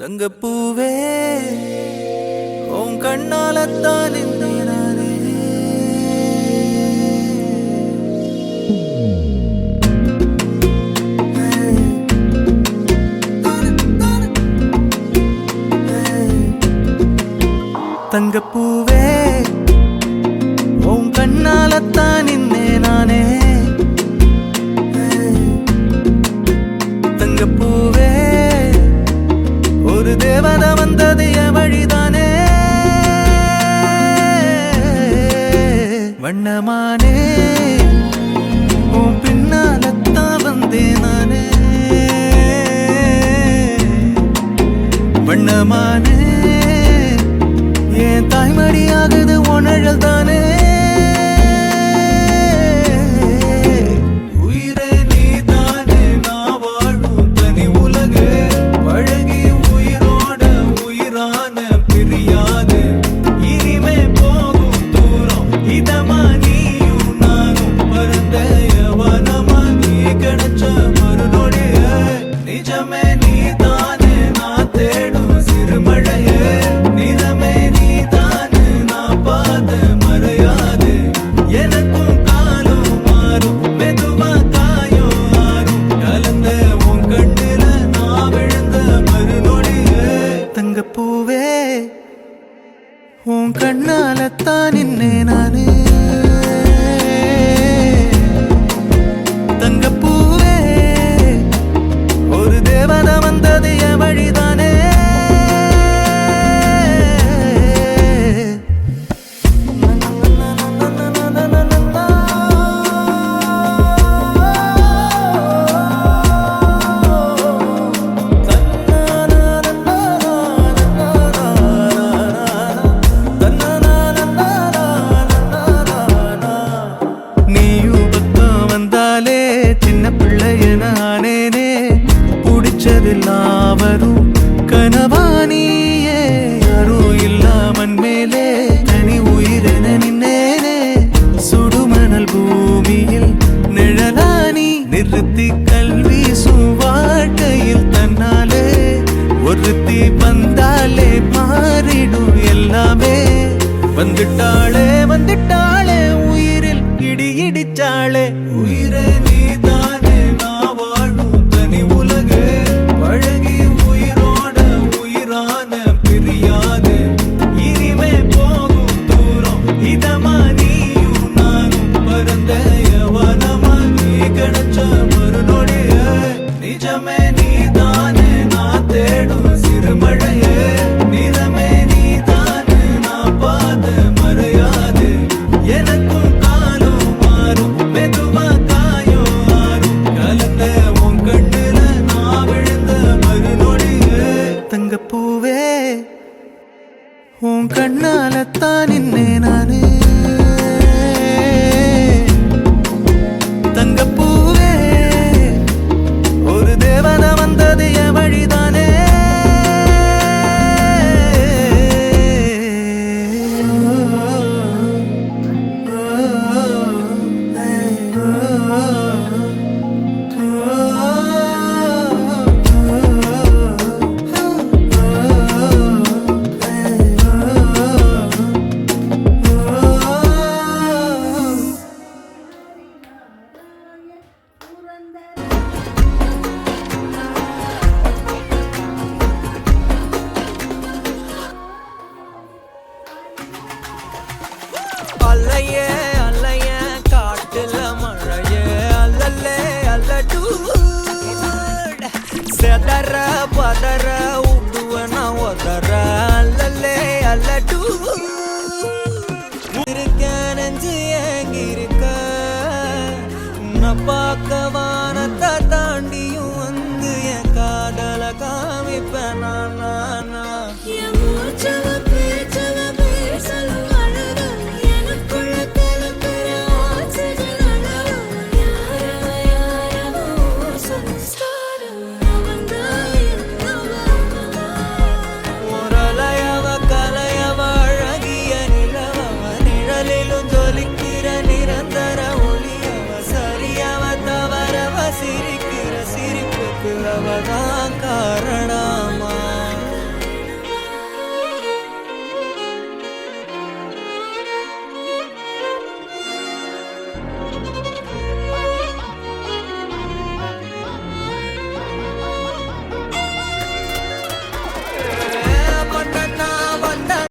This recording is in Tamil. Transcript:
தங்கப்பூவே உன் கண்ணாலத்தான் நானே தங்கப்பூவே உன் கண்ணாலத்தான் நானே தங்கப்பூவே ஒரு தேவதை வந்தது என் வழிதானே வண்ணமானே உன் பின்னாலத்தான் வந்தேன் நானே வண்ணமானே என் தாய்மடியாகுது உணழல் தானே தங்கப்பூவே உன் கண்ணாலத்தான் நானே தங்கப்பூவே ஒரு தேவதை வந்தது என் வழிதானே வரும் கனவானியே யாரும் இல்லாமன் மேலே தனி உயிரென நின்னேனே சுடுமணல் பூமியில் நிழலானி நிறுத்தி கல்வி வாழ்க்கையில் தன்னாலே ஒருத்தி வந்தாலே மாறிடும் எல்லாமே வந்துட்டாளே வந்துட்டாளே உயிரில் இடி இடிச்சாளே உயிரே நீதானே நான் வாழும் தனி உலகே பழகி உயிரோட உயிரான பிரியாது இனிமே போகும் தூரம் இதமா நீயும் நானும் பரந்த யவனமா நீ கிடைச்ச மறுநொடிய நிஜமே நீதானே நான் தேடும் சிறுமழையே நிறமே நீதானே நான் பாத மறையாது எனக்கும் காலம் மாறும் மெதுவா காயோ ஆறும் கலந்த உன் கண்ணுல நான் விழுந்த மறுநொடியே தங்கப்பூவே உன் கண்ணாலத்தான் நானே தங்கப்பூவே ஒரு தேவதை வந்தது என் வழிதானே அல்லையே அல்லையே காட்டுல மழையே அல்லல்லே அல்லடூ செதற பதற உடுவன ஒதற அல்லல்லே அல்லடூ இருக்க நெஞ்சு ஏங்கிருக்க உன்னை பார்க்க வானத்தை தாண்டியும் வந்து என் காதல காமிப்பேன் நான்